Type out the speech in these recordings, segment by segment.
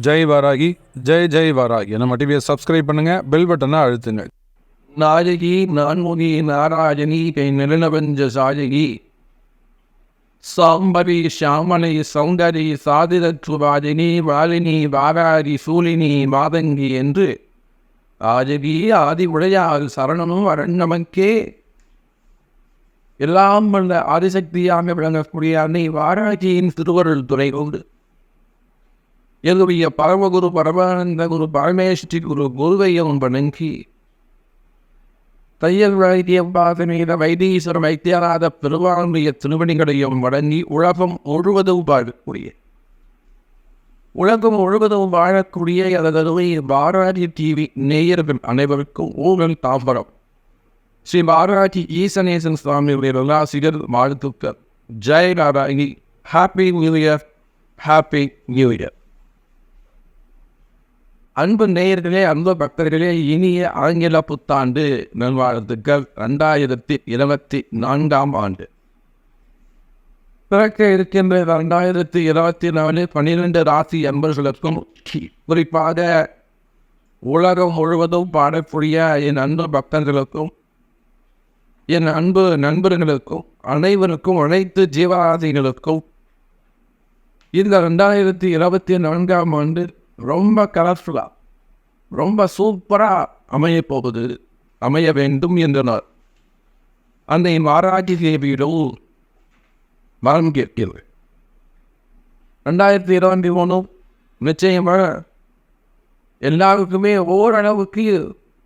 ஜெய் வாராகி, ஜெய் ஜெய் வாராகி. நம்ம டிவியை சப்ஸ்கிரைப் பண்ணுங்க, பெல் பட்டனை அழுத்துங்க. நாயகி நான்முகி நாராயணி கை நிலநவஞ்ச சாயகி சாம்பரி ஷாமணி சௌந்தரி சாதிரற்றுவாதினி வாலினி வாராரி சூலினி மாதங்கி என்று ஆஜகி ஆதி உடையால் சரணமும் அரண்நமக்கே. எல்லாம் வல்ல ஆதிசக்தியாக விளங்கக்கூடிய அன்னை வாராகியின் திருவருள் துறை கொண்டு என்னுடைய பரமகுரு பரமானந்த குரு பரமேஸ்வரி குரு குருவையும் வணங்கி தையல் வைத்தியம் பாதமீத வைத்தீஸ்வர வைத்தியராத பெருமானுடைய திருவடிகளையும் வழங்கி உலகம் முழுவதும் வாழக்கூடிய அதனுடைய வாராகி டிவி நேயர்கள் அனைவருக்கும் ஊழல் தாம்பரம் ஸ்ரீ வாராகி ஈசனேசன் சுவாமியுடைய நல்லாசிரியர் வாழ்த்துக்கள். Jai Narayani. Happy new year, happy new year. அன்பு நேயர்களே, அன்பு பக்தர்களே, இனிய ஆங்கில புத்தாண்டு நல்வாழ்த்துக்கள். 2024 ஆண்டு பிறக்க இருக்கின்ற 2024 12 ராசி அன்பர்களுக்கும், குறிப்பாக உலகம் முழுவதும் பாடக்கூடிய என் அன்பு பக்தர்களுக்கும் என் அன்பு நண்பர்களுக்கும் அனைவருக்கும் அனைத்து ஜீவராசிகளுக்கும் இந்த 2024 ஆண்டு ரொம்ப கலர்ஃபுல்லாக ரொம்ப சூப்பராக அமைய வேண்டும் என்றனர் அன்னை வாராகி தேவியிடம் வரம் கேட்கிறது. 2023 நிச்சயமாக எல்லாருக்குமே ஓரளவுக்கு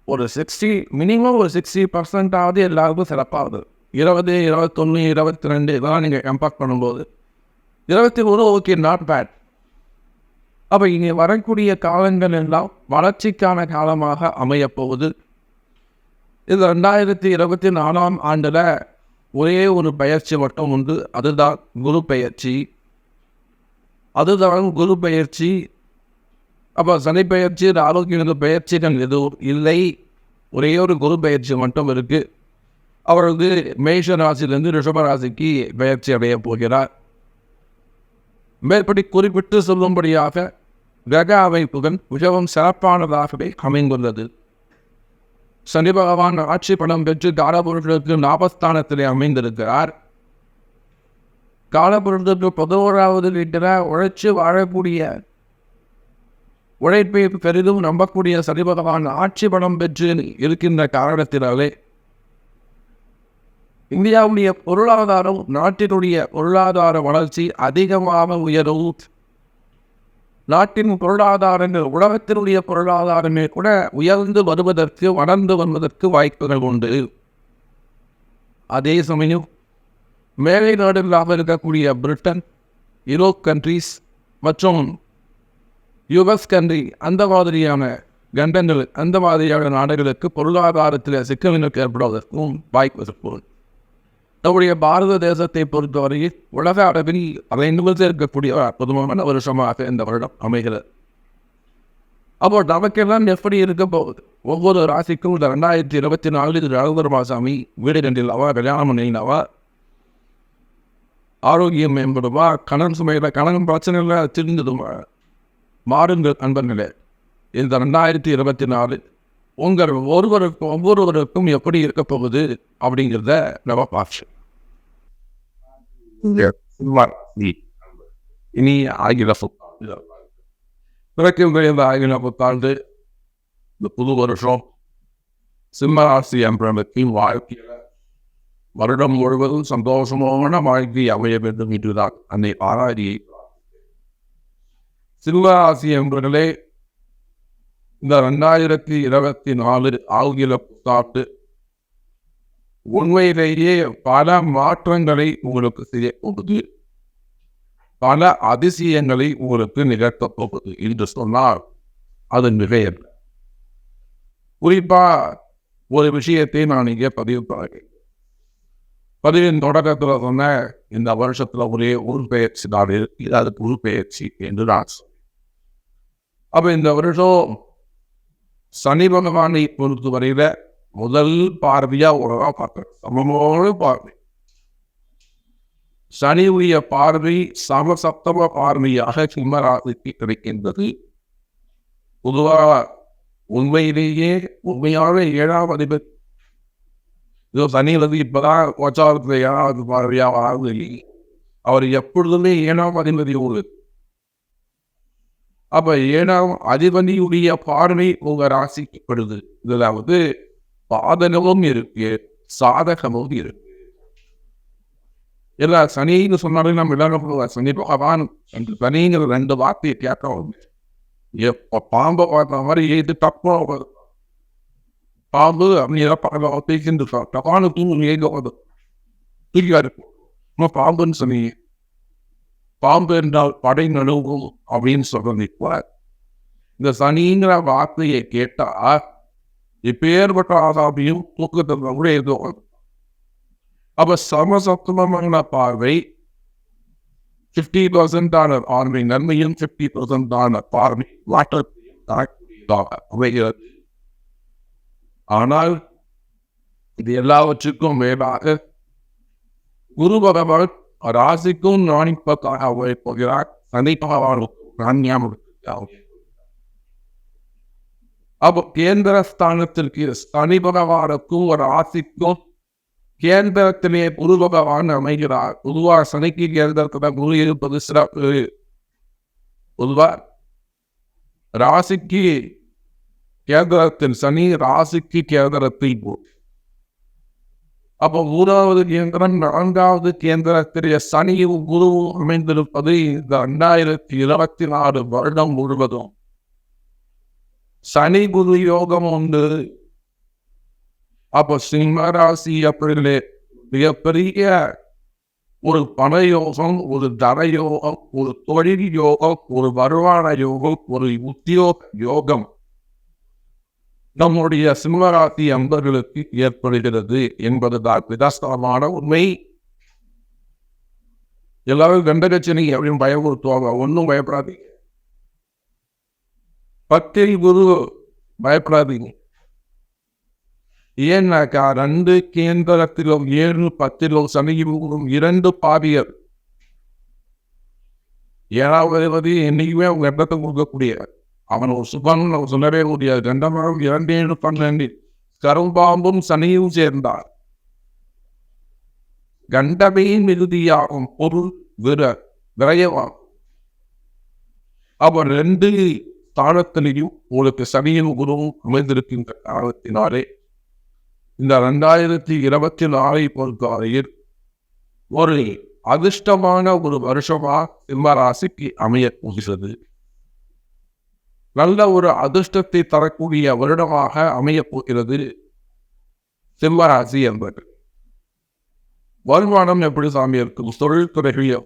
ஒரு 60% எல்லாருக்கும் சிறப்பாகுது. 20, 21, 22 இதெல்லாம் நீங்கள் கம்பேர் பண்ணும்போது 21 ஓகே, நாட் பேட். அப்போ இங்கே வரக்கூடிய காலங்கள் எல்லாம் வளர்ச்சிக்கான காலமாக அமையப்போகுது. இது 2024 ஆண்டில் ஒரே ஒரு பயிற்சி மட்டும் உண்டு, அதுதான் குரு பயிற்சி. அப்போ சனி பயிற்சி, ஆரோக்கிய பயிற்சிகள் எதுவும் இல்லை, ஒரே ஒரு குரு பயிற்சி மட்டும் இருக்குது. அவர் மேஷ ராசியிலிருந்து ரிஷபராசிக்கு பயிற்சி அடைய போகிறார். மேற்படி குறிப்பிட்டு சொல்லும்படியாக கிரக அமைப்புகள் மிகவும் சிறப்பானதாகவே அமைந்துள்ளது. சனி பகவான் ஆட்சி பலம் பெற்று காலபுருஷனுக்கு 4 அமைந்திருக்கிறார். காலபுருஷனுக்கு 11வது வீட்டில் உழைச்சு வாழக்கூடிய, உழைப்பை பெரிதும் நம்பக்கூடிய சனி பகவான் ஆட்சி பலம் பெற்று இருக்கின்ற காரணத்தினாலே இந்தியாவுடைய பொருளாதாரம், நாட்டினுடைய பொருளாதார வளர்ச்சி அதிகமாக உயரும். நாட்டின் பொருளாதாரங்கள், உலகத்தினுடைய பொருளாதாரமே கூட உயர்ந்து வருவதற்கு, வளர்ந்து வருவதற்கு வாய்ப்புகள் உண்டு. அதே சமயம் மேலை நாடுகளாக இருக்கக்கூடிய பிரிட்டன், யூரோப் கண்ட்ரீஸ் மற்றும் யுஎஸ் கண்ட்ரி, அந்த மாதிரியான கண்டங்கள், அந்த மாதிரியான நாடுகளுக்கு பொருளாதாரத்தில் சிக்கல்களுக்கு ஏற்படுவதற்கும் வாய்ப்பு இருக்கும். நம்முடைய பாரத தேசத்தை பொறுத்தவரையில் உலக அளவில் அனைந்து இருக்கக்கூடிய அற்புதமான வருஷமாக இந்த வருடம் அமைகிறது. அப்போ நமக்கெல்லாம் எப்படி இருக்க போகுது? ஒவ்வொரு ராசிக்கும் இந்த 2024 நவம்பர் மாதம் வீடு கண்டில்லவா, கல்யாணம் பண்ணினவா, ஆரோக்கியம் மேம்படுவா, கடன் சுமையில் கடன் பிரச்சனைகளை திருந்துடுமா? மாறுங்கள் அன்பர்களே, இந்த 2024 உங்கள் ஒவ்வொருவருக்கும் எப்படி இருக்க போகுது அப்படிங்கிறத நம்ம பார்த்து இனி ஆங்கில புத்தாண்டு பிறக்கின்ற இந்த ஆங்கில புத்தாண்டு, இந்த புது வருஷம் சிம்மராசி என்பதற்கு வாழ்க்கையில் வருடம் முழுவதும் சந்தோஷமான வாழ்க்கை அமைய வேண்டும் என்றுதான் அன்னை பாராதியை. சிம்மராசி என்பவர்களே, இந்த 2024 ஆங்கில புத்தாண்டு உண்மையிலேயே பல மாற்றங்களை உங்களுக்கு செய்ய போகுது, பல அதிசயங்களை உங்களுக்கு நிகழ்த்தப் போகுது என்று சொன்னால் அது மிகையல்ல. குறிப்பா ஒரு விஷயத்தை நான் இங்கே பதிவு பண்ணுறேன். பதிவின் தொடக்கத்தில் சொன்ன இந்த வருஷத்துல ஒரே ஒரு பயிற்சி தான் இருக்கு, அது குரு பயிற்சி என்று நான் சொன்னேன். அப்ப இந்த வருஷம் சனி பகவானை பொறுத்தவரையில முதல் பார்வையா உலகா பார்க்கிறேன், சமமான பார்வை. சனியுடைய பார்வை சமசப்தம பார்வையாக சிம்மராசிக்கு கிடைக்கின்றது. பொதுவாக உண்மையிலேயே உண்மையான 7ஆம் அதிபதி இதோ சனி இப்பதான் கோச்சாரத்துல 7வது பார்வையாக ஆகுது. அவர் எப்பொழுதுமே 7ஆம் அதிபதி ஒரு அப்ப 7ஆம் அதிபதியுடைய பார்வை உங்க ராசிக்கு படுது. இதுல பாதகமும் இருக்கு, சாதகமும் இருக்கு. இல்ல சனின்னு சொன்னாலே நம்ம எல்லாரும் சனி பகவான் சனிங்கிற 2 வார்த்தையை கேட்க எப்ப பாம்பை பார்த்த மாதிரி ஏது தப்பா பாம்பு அப்படின்னு பேசிட்டு தப்பான தூங்கு ஏக தூக்கியாரு பாம்புன்னு சொன்னீங்க. பாம்பு என்றால் படை நடுவும் அப்படின்னு சொல்றது. இந்த சனிங்கிற வார்த்தையை கேட்டா இப்பேற்பட்ட ஆசாபியும் தூக்கத்தில் கூட எதுவும். அப்ப சமசப்தமான பார்வை 50% பார்வை நன்மையும் 50% பார்வை மாற்றத்தையும். ஆனால் இது எல்லாவற்றுக்கும் மேலாக குரு பகவான் ராசிக்கும் நாணிப்பதாக போகிறார். சனி பகவான் அப்போ கேந்திர ஸ்தானத்திற்கு சனி பகவானுக்கும் ஒரு ராசிக்கும் கேந்திரத்திலே குரு பகவான் அமைகிறார். பொதுவாக சனிக்கு கேந்திரத்தில் குரு இருப்பது சிறப்பு. பொதுவாக ராசிக்கு கேந்திரத்தில் சனி, ராசிக்கு கேந்திரத்தில் குரு. அப்போ 3வது கேந்திரம் 4வது கேந்திரத்திலே சனியும் குருவும் அமைந்திருப்பது இந்த 2024 வருடம் முழுவதும் சனி குரு யோகம் உண்டு. அப்போ சிம்ம ராசி அப்படிலே மிகப்பெரிய ஒரு பண யோகம், ஒரு தர யோகம், ஒரு தொழில் யோகம், ஒரு வருமான யோகம், ஒரு உத்தியோக யோகம் நம்முடைய சிம்மராசி அன்பர்களுக்கு ஏற்படுகிறது என்பதுதான் விதாஸ்தமான உண்மை. எல்லாரும் கண்டகச்சனி அப்படின்னு பயமுறுத்துவாங்க. ஒன்றும் பயப்படாதீங்க. 10 குரு பயப்படாதீங்க. ஏன்னாக்கா 2 கேந்திரத்திலும் 7, 10 சனியும் 2 பாவியர். 7வது என்னைக்குமே அவங்க எண்ணத்தை கொடுக்கக்கூடிய அவன் ஒரு சுபன் சொல்லவே முடியாது. 2ஆம் 2, 7, 12 கரும்பாம்பும் சனியும் சேர்ந்தார். கண்டமையின் மிகுதியாகும் பொருள் விரயமாகும். அப்ப 2 ஸ்தானத்திலையும் உங்களுக்கு சனியின் குருவும் அமைந்திருக்கின்ற காரணத்தினாலே இந்த 2024 பொறுத்தவரையில் ஒரு அதிர்ஷ்டமான ஒரு வருஷமா சிம்மராசிக்கு அமைய போகிறது. நல்ல ஒரு அதிர்ஷ்டத்தை தரக்கூடிய வருடமாக அமையப் போகிறது சிம்மராசி என்பது. வருமானம் எப்படி சாமி இருக்கும்? தொழில்துறைகள்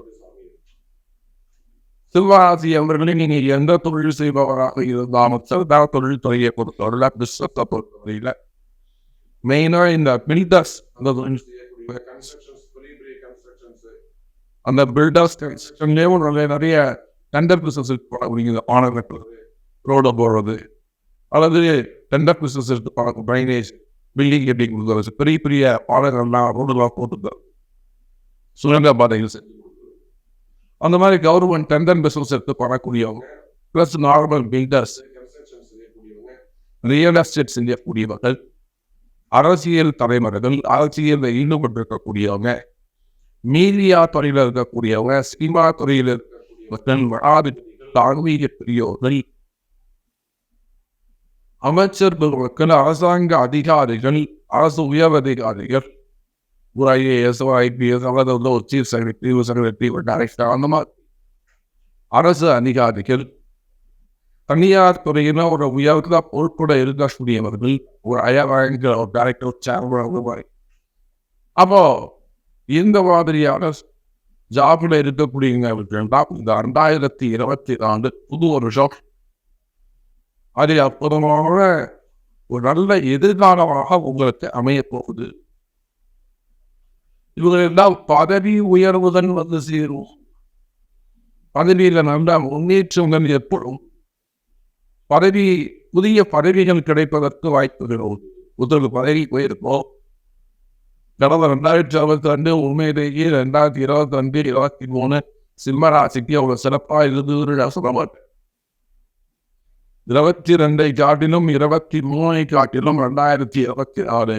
சிம்மராசி என்பவர்களை நீங்க எந்த தொழில் செய்பவராக இருந்தாலும் தொழில்துறையை பொறுத்தவரை பிசினஸை பொறுத்தவரையில மெயினா இந்த பில்டர்ஸ் அந்த பில்டர்ஸ் நிறைய டெண்டர் பிசினஸ் ஆனது ரோட போடுறது அல்லது டெண்டர் பிசினஸ் எடுத்து ட்ரைனேஜ் பில்டிங் எப்படி கொடுக்குறது, பெரிய பெரிய பாலங்கள்லாம் ரோடெல்லாம் போட்டு சுரங்க பாதைகள் செஞ்சு அந்த மாதிரி கவர்மெண்ட் டெண்டர் பிசினஸ் எடுத்து பண்ணக்கூடியவங்க plus normal builders, real estate செய்யக்கூடியவர்கள், அரசியல் தலைவர்கள், அரசியலில் ஈடுபட்டிருக்கக்கூடியவங்க, மீடியா துறையில் இருக்கக்கூடியவங்க, சினிமா துறையில் இருக்கக்கூடியவர்கள், ஆன்மீக பெரியவர்கள், அமைச்சர்கள், அரசாங்க அதிகாரிகள், அரசு உயர் அதிகாரிகள், ஒரு IAS, IPS, ஒரு சீஃப் செக்ரட்டரி, ஒரு செக்ரட்டரி, ஒரு டைரக்டர், அந்த மாதிரி அரசு அதிகாரிகள், தனியார் துறையில ஒரு உயர்ந்த பொறுப்புட இருக்கக்கூடியவர்கள், ஒரு ஒரு டைரக்டர், சேர்மன். அப்போ இந்த மாதிரியான ஜாப்ல இருக்கக்கூடியவர்கள் இந்த 2024 புது வருஷம் அது அற்புதமான ஒரு நல்ல எதிர்காலமாக உங்களுக்கு அமைய போகுது. இவங்களெல்லாம் பதவி உயர்வுடன் சேரும். பதவியில நல்ல முன்னேற்றங்கள் ஏற்படும். புதிய பதவிகள் கிடைப்பதற்கு வாய்ப்புகள். முதல் பதவி போயிருப்போம். கடந்த 2022 உண்மையிலேயே 2022, 2023 சிம்மராசிக்கு அவ்வளவு சிறப்பா இருந்தது சொல்ல மாட்டேன். 22 காட்டிலும் 23 காட்டிலும் 2026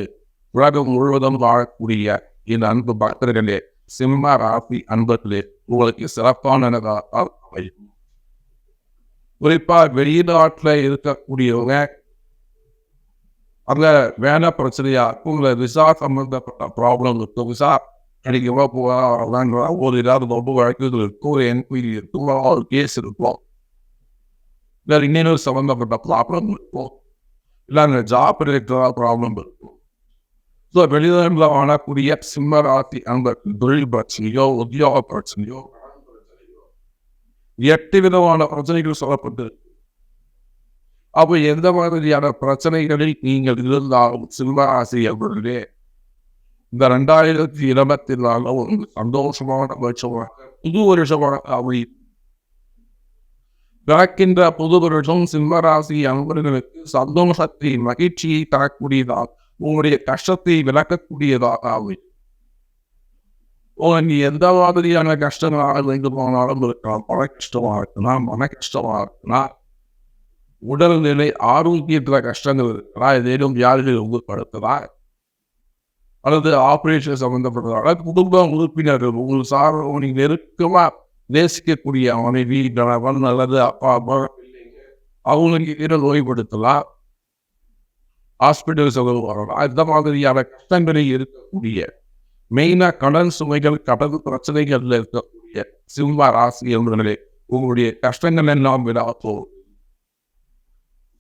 உலகம் முழுவதும் வாழக்கூடிய இந்த அன்பு பக்தர்களே, சிம்ம ராசி அன்பர்களே, உங்களுக்கு சிறப்பான அமையும். குறிப்பா வெளிநாட்டுல இருக்கக்கூடியவங்க அங்க வேலை பிரச்சனையா உங்களை விசா சம்பந்தப்பட்ட ப்ராப்ளம் இருக்கும். விசா கிடைக்கவா போவாங்க, ஒரு ஏதாவது ரொம்ப வழக்குகள் இருக்கும், ஒரு என்கொயரி இருக்கும், ஒரு கேஸ் இருக்கும், இல்லை இன்னொரு சம்பந்தப்பட்ட ப்ராப்ளம் இருக்கும், இல்லை அங்கே ஜாப் இருக்கிற ப்ராப்ளம் இருக்கும். ஸோ வெளிநாட்டில் வாழக்கூடிய சிம்ம ராசி அந்த தொழில் பிரச்சனையோ உத்தியோக பிரச்சனையோ 8 விதமான பிரச்சனைகள் சொல்லப்பட்டு, அப்போ எந்த மாதிரியான பிரச்சனைகளில் நீங்கள் இருந்தாலும் சிம்ம ராசி அவர்களே, இந்த 2024 ஒரு சந்தோஷமான வருஷமாக புது வருஷமாக அமையும். பிறக்கின்ற புது வருஷம் சிம்ம ராசி அன்பர்களுக்கு சந்தோஷத்தை மகிழ்ச்சியை தரக்கூடியதாக, உங்களுடைய கஷ்டத்தை விளக்கக்கூடியதாக அமையும். நீ எந்த மாதிரியான கஷ்டங்களாக வைத்து போனாலும் இருக்கலாம், பண கஷ்டமாக இருக்கலாம், மன கஷ்டமாக இருக்கலாம், உடல்நிலை ஆரோக்கியத்துல கஷ்டங்கள் இருக்கலாம், ஏதேனும் வியாதிகள் உட்படுத்தலாம், அல்லது ஆபரேஷன் சம்பந்தப்பட்டதாக குடும்ப உறுப்பினர்கள் உங்களுக்கு சார்ந்த நீங்க நெருக்கமா நேசிக்கக்கூடிய மனைவி கணவன் அல்லது அப்பா அம்மா அவங்களுக்கு நோய்படுத்தலாம், ஹாஸ்பிட்டல் செலவு வரலாம். இந்த மாதிரியான கஷ்டங்களில் இருக்கக்கூடிய மெயினா கடன் சுமைகள் கடன் பிரச்சனைகள்ல இருக்கக்கூடிய சிம்ம ராசி என்பவர்களே, உங்களுடைய கஷ்டங்கள் எல்லாம் விடாப்போம்.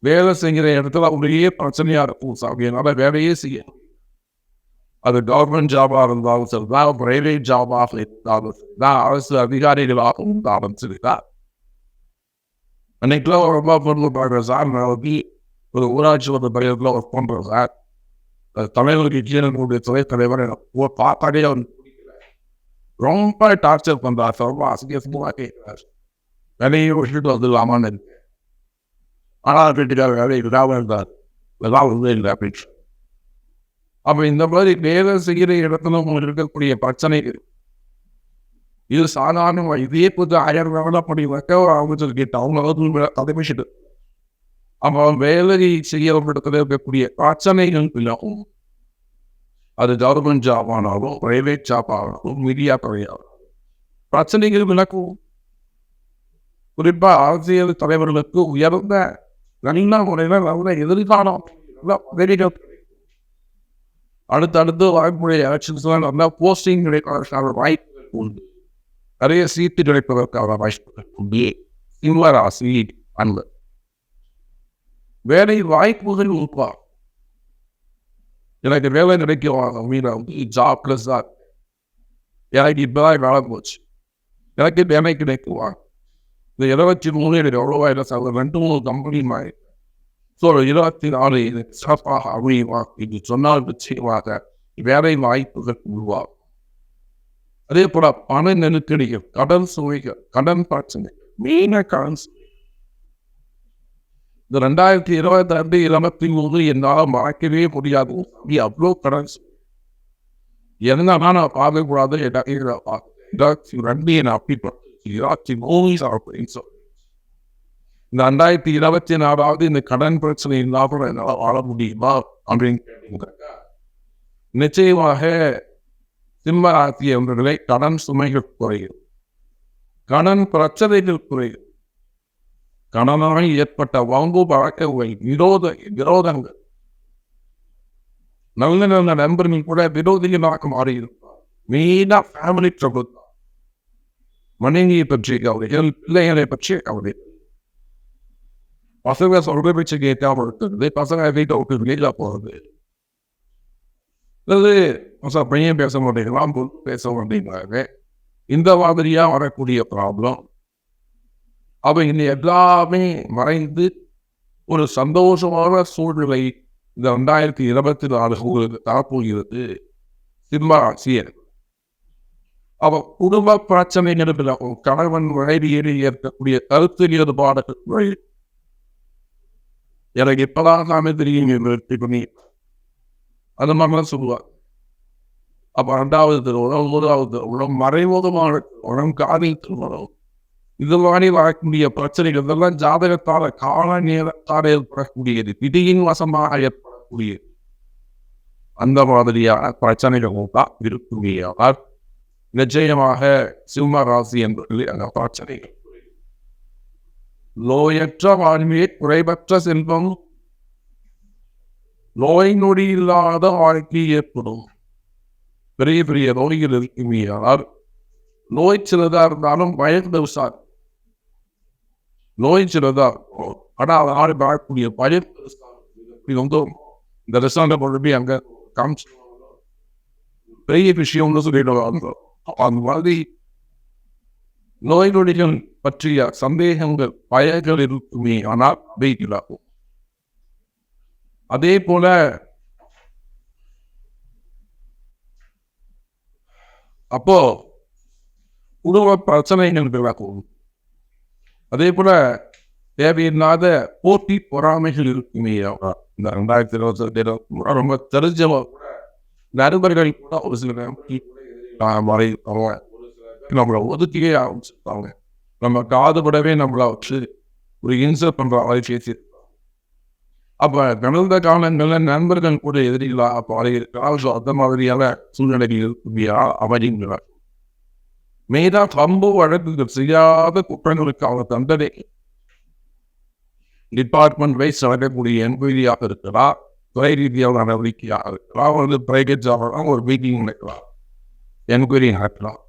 வேலை செய்கிற இடத்துல உங்களுடைய பிரச்சனையா இருக்கும் சாமி, என்னால வேலையே செய்ய, அது கவர்மெண்ட் ஜாபா இருந்தாலும் சரிதான், பிரைவேட் ஜாபாக இருந்தாலும் சரிதான், அரசு அதிகாரிகளாக இருந்தாலும் சரிதான். அன்னைக்குலாம் ரொம்ப பொருள் பார்க்குற சார், நான் ஒரு ஊராட்சி ஒரு பயிரில் ஒர்க் பண்ணுறேன் சார், தலைவருக்கு கீழே துறைத்தலைவர் பார்த்தாலே அவர் ரொம்ப டார்ச்சர் பண்றார், ரொம்ப அசிங்கமாக கேட்கிறார், வேலையை விட்டுட்டு வந்துடலாமான்னு இருக்கு. ஆனால் வீட்டுக்கார வேலை இல்லாமல் இருந்தார், எல்லாம் வந்து இல்லை அப்படின்னு. அப்ப இந்த மாதிரி வேலை செய்கிற இடத்துல உங்களுக்கு இருக்கக்கூடிய பிரச்சனைகள் இது சாதாரண இதே புது 1000 ரூபாய் படி வைக்க அவங்க சொல்லிட்டு அவங்க தலைமைச்சிட்டு அப்போ வேலை செய்ய இடத்துல இருக்கக்கூடிய பிரச்சனைகள் இல்லாமல், அது கவர்மெண்ட் ஜாப் ஆனாலும் பிரைவேட் ஜாப் ஆனாலும் மீடியா துறையாகும் பிரச்சனைகள் விளக்கும். குறிப்பா அரசியல் தலைவர்களுக்கு உயர்ந்த நல்ல முறையில் நல்ல எதிர்காலம் அடுத்தடுத்து வரக்கூடிய எலெக்ஷன்ஸ்லாம் நல்லா போஸ்டிங் கிடைப்பதற்கான வாய்ப்புகள் உண்டு, நிறைய சீட்டு கிடைப்பதற்கான வாய்ப்புகள் உண்டு. சிம்ம ராசி அன்பு வேலை வாய்ப்புகள் உருவா, எனக்கு வேலை கிடைக்கும் ஜாப்லெஸ் தான், எனக்கு இப்பதான் வேலை போச்சு, எனக்கு வேலை கிடைக்குவா, இந்த 23 எனக்கு எவ்வளோவா இல்லை சார், 2-3 கம்பெனி மாதிரி. ஸோ 24 இது சிறப்பாக அமையுமா என்று சொன்னால் நிச்சயமாக வேலை வாய்ப்புகள் உருவாகும். அதே போல பண நெருக்கடிகள், கடன் சுமைகள், கடன் பிரச்சனை, மெயின கடன் சுமை இந்த 2022-23 என்னால் மறக்கவே முடியாது. அவ்வளோ கடன் சுமை என்னன்னா நான் பார்க்கக்கூடாது, இந்த 2024 இந்த கடன் பிரச்சனை இல்லாமல் என்னால் வாழ முடியுமா அப்படின்னு கேட்டீங்க. நிச்சயமாக சிம்ம ராசி என்பவர்களை கடன் சுமைகள் குறையும், கடன் பிரச்சனைகள் குறையும், கடனாக ஏற்பட்ட வாங்கு பழக்கங்கள் விரோதங்கள், நல்ல நல்ல நண்பர்கள் கூட விரோதிகளாக மாறியிருப்பார். மெயினா ஃபேமிலி ட்ரபிள் தான், மனைவியை பற்றிய கவலைகள், பிள்ளைகளை பற்றிய கவலை, பசங்க சொல்ற பேச்சு கேட்காம இருக்கிறது, பசங்க வீட்டை விட்டு வெளியில போறது, பையன் பேச மாட்டேங்கிறான், பேச மாட்டேங்கிறாங்க, இந்த மாதிரியா வரக்கூடிய ப்ராப்ளம் அவங்க எல்லாமே மறைந்து ஒரு சந்தோஷமான சூழ்நிலை இந்த 2024 உங்களுக்கு தரப்போகிறது சிம்ம ராசியர். அவ குடும்ப பிரச்சனைகள், கணவன் மனைவியில் ஏற்கக்கூடிய கருத்து வேறுபாடுகள், எனக்கு இப்பதான் நாமே தெரியும் நிறுத்தி பண்ணி அந்த மாதிரிலாம் சொல்லுவாங்க. அப்ப 2வது திருமணம், 3வது திருமணம், மறைமுகமான திருமணம், காதல் திருமணம், இது மாதிரி வரக்கூடிய பிரச்சனைகள் இதெல்லாம் ஜாதகத்தால கால நேரத்தால் ஏற்படக்கூடியது, விதியின் வசமாக ஏற்படக்கூடியது. அந்த மாதிரியான பிரச்சனைகள் தான் இருக்குமையானால் நிச்சயமாக சிம்ம ராசி என்பது அந்த பிரச்சனைகள். நோயற்ற வாழ்வே குறைபற்ற செல்வம், நோய் நொடி இல்லாத வாழ்க்கை ஏற்படும். பெரிய பெரிய நோய்கள் இருக்குமையானால் நோய் சிலதா இருந்தாலும் பயந்து விசார். நோய் சிலதா இருக்கும், ஆனால் அது ஆறு பார்க்கக்கூடிய பயம் வந்து இந்த ரிசார்ட்டை கொண்டு அங்க காமிச்சு பெரிய விஷயம்னு சொல்லிடுவாங்க. அந்த மாதிரி நோய் நொடிகள் பற்றிய சந்தேகங்கள் பயங்கள் இருக்குமே ஆனால் வெயிலாகும். அதே போல அப்போ குடும்ப பிரச்சனைகள் விலகும். அதே போல தேவையில்லாத போட்டி பொறாமைகள் இருக்குமே. இந்த 2022 ரொம்ப தெரிஞ்சவங்க நண்பர்கள் கூட ஒரு சில நம்மளை ஒதுக்கியே ஆரம்பிச்சிருப்பாங்க. நம்ம காதுபடவே நம்மளை வச்சு ஒரு இன்சல்ட் பண்ற மாதிரி பேசி. அப்ப கடந்த காலங்களில் நண்பர்கள் கூட எதிரிகளா அந்த மாதிரியான சூழ்நிலைகள் அமைதிங்கிறார். மெயினா சம்பவ வழக்குகள் செய்யாத குற்றங்களுக்கான தண்டனை டிபார்ட்மெண்ட் வைஸ் நடக்கக்கூடிய என்கொயரியாக இருக்கலாம், துறை ரீதியாக நடவடிக்கையாக இருக்கலாம், பிரைவேட் ஒரு மீட்டிங் நடக்கலாம், என்கொயரி நடக்கலாம்.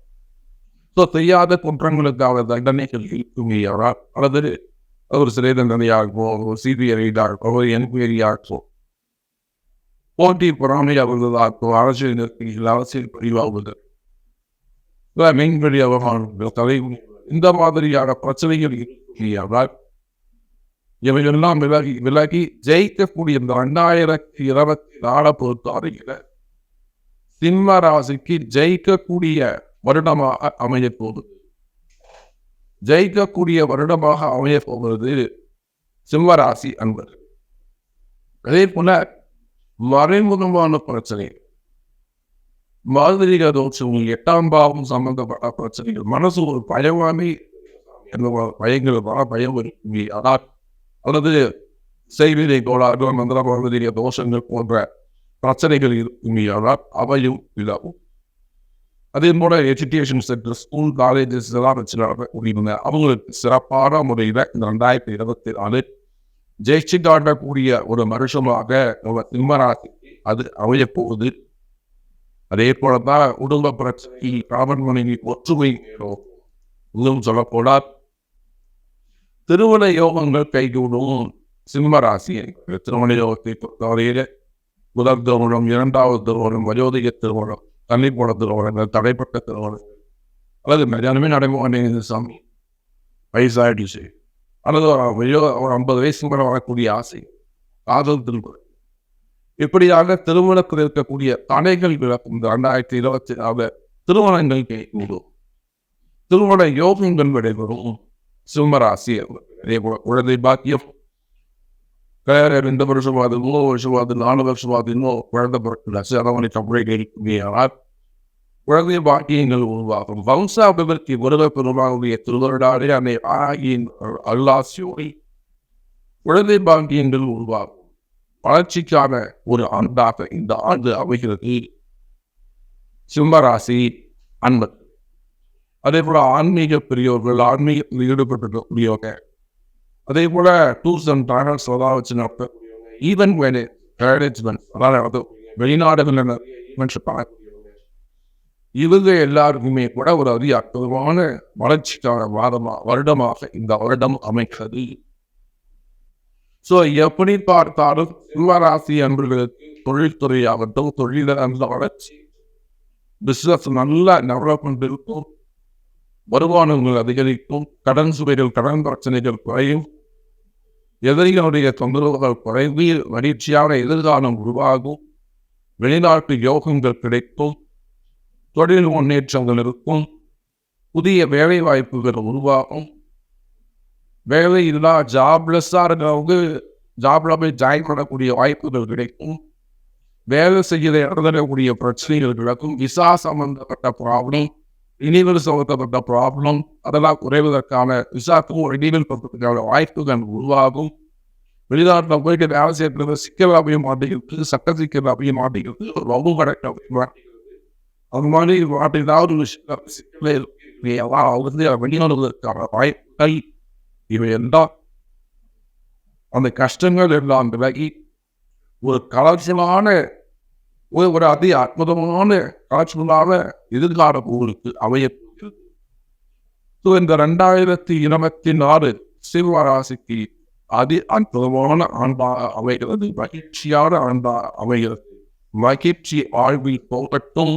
ஸோ செய்யாத குற்றங்களுக்கான தண்டனைகள் இருக்குமையானால் அல்லது ஒரு சிறை தண்டனையாகவோ, ஒரு சிபிஐ ரைடாகவோ, ஒரு என்கொயரியாகவோ, போட்டி பொறாமையாக இருந்ததாகவோ, அரசியல் பிரிவாகுவது, மீன்பிடி அவமானங்கள், தலை, இந்த மாதிரியான பிரச்சனைகள் இருக்குமையானால் இவையெல்லாம் விலகி ஜெயிக்கக்கூடிய இந்த 2024 பொறுத்தவரையில சிம்ம ராசிக்கு ஜெயிக்கக்கூடிய வருடமாக அமைய போகுது. ஜெயிக்கக்கூடிய வருடமாக அமைய போகிறது சிம்ம ராசி அன்பர். அதே போல மறைமுகமான பிரச்சனை, மாதிரிக தோஷம், 8ஆம் பாவம் சம்பந்தப்பட்ட பிரச்சனைகள், மனசு ஒரு பயமாமே பயங்கரமான பயம் இருக்கு. ஆனால் அல்லது செய்வினை கோளாறு, மந்திர மாதிரிய தோஷங்கள் போன்ற பிரச்சனைகள் இருக்குமையானால் அவையும் இல்லாகும். அதே போல எஜுகேஷன் சென்டர், ஸ்கூல், காலேஜஸ் எல்லாம் வச்சு நடக்கக்கூடிய அவங்களுக்கு சிறப்பான முறையில் இந்த 2024 ஜெயிச்சு காட்டக்கூடிய ஒரு வருஷமாக நம்ம சிம்மராசிக்கு அது அமையப்போகுது. அதே போலதான் குடும்ப பிரச்சனை, காமன் மனைவி ஒற்றுமை, இன்னும் சொல்லப்போனால் திருமண யோகங்கள் கைகூடும் சிம்ம ராசி. திருமண யோகத்தை பொறுத்தவரையில முதல் திருமணம், 2வது திருமணம், வயோதிக திருமணம், தள்ளிப்போன திருமணங்கள், தடைப்பட்ட திருமணங்கள், அல்லது மதியானமே நடைமுறை சாமி வயசாயிடுச்சு, அல்லது ஒரு 50 வயசுக்கு மேலே வரக்கூடிய ஆசை, காதல் திருமணம், இப்படியாக திருமணத்தில் இருக்கக்கூடிய தடைகள் விளக்கும். இந்த 2024 திருமணங்கள் கைகூடும், திருமண யோகங்கள் நடைபெறும் சிம்மராசி. அதே போல குழந்தை பாக்கியம், 2 வருஷமாவது, 3 வருஷமாவது, 4 வருஷமாவது இன்னும் குழந்தை பிறக்கல, அதவனை தமிழ் குழந்தை பாக்கியங்கள் உருவாகும். வம்சாபிவிருத்தி வருட பெருமாவுடைய திருவருடாலே அன்னை ஆகியின் அல்லாசியோடி குழந்தை பாக்கியங்கள் உருவாகும். வளர்ச்சிக்கான ஒரு ஆண்டாக இந்த ஆண்டு அமைகிறது சிம்மராசி அன்பர். அதே போல ஆன்மீக பெரியவர்கள், ஆன்மீகத்தில் ஈடுபட்டிருக்கக்கூடியவங்க, அதே போல டூர்ஸ் அண்ட் டிராவல்ஸ் வச்சு நடத்தக்கூடியவங்க, ஈவன் மேனேஜ்மெண்ட், அதாவது வெளிநாடுகளில் பார்க்கக்கூடியவங்க, இவங்க எல்லாருக்குமே கூட ஒரு அற்புதமான வளர்ச்சிக்கான வருடமாக இந்த வருடம் அமைக்கிறது. ஸோ எப்படி பார்த்தாலும் சிம்மராசி அன்பர்களுக்கு தொழில்துறையாகட்டும், தொழில நல்ல வளர்ச்சி, பிசினஸ் நல்ல டெவலப்மெண்ட் இருக்கும், வருமானங்கள் அதிகரிக்கும், கடன் சுமைகள், கடன் பிரச்சனைகள் குறையும், எதிரிகளுடைய தொந்தரவுகள் குறைந்து மகிழ்ச்சியான எதிர்காலம் உருவாகும், வெளிநாட்டு யோகங்கள் கிடைக்கும், தொழில் முன்னேற்றங்கள் இருக்கும், புதிய வேலை வாய்ப்புகள் உருவாகும், வேலை இல்லா ஜாப்லெஸ்ஸாக இருக்கிறவங்க ஜாப்ல போய் ஜாயின் பண்ணக்கூடிய வாய்ப்புகள் கிடைக்கும், வேலை செய்கிற இடத்துல கூடிய பிரச்சனைகள் விளக்கும், விசா சம்பந்தப்பட்ட ப்ராப்ளம், இனிவல் சம்பந்தப்பட்ட ப்ராப்ளம் அதெல்லாம் குறைவதற்கான விசாக்கும் ஒரு இனிவல் பண்றதுக்கான வாய்ப்புகள் உருவாகும். வெளிநாட்டில் போயிட்டு வேலை செய்யறது சிக்கல் அமைய மாட்டேங்கிறது, சட்ட சிக்கல் அமைய மாட்டேங்கிறது, ரொம்ப கரெக்ட் அமைய மாட்டேங்கிறது. அது மாதிரி ஏதாவது ஒரு சிக்கலை வெளிநாடுவதற்கான வாய்ப்புகள் இவை எல்லாம் அந்த கஷ்டங்கள் எல்லாம் விலகி ஒரு கலாச்சாரமான ஒரு அதி அற்புதமான கலாச்சாரமான எதிர்காலம் உங்களுக்கு அமையப்போகிறது. இந்த 2024 சிம்மராசிக்கு அதி அற்புதமான ஆண்டாக அமைகிறது, மகிழ்ச்சியான ஆண்டாக அமைகிறது. மகிழ்ச்சி வாழ்வில் போகட்டும்,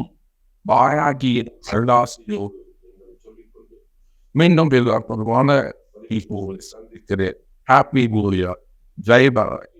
வாயாகிய சல்லாசியோடு மீண்டும் அற்புதமான சந்திக்கிறேன். ஹாப்பி பூரியா, ஜெய் பாரத்.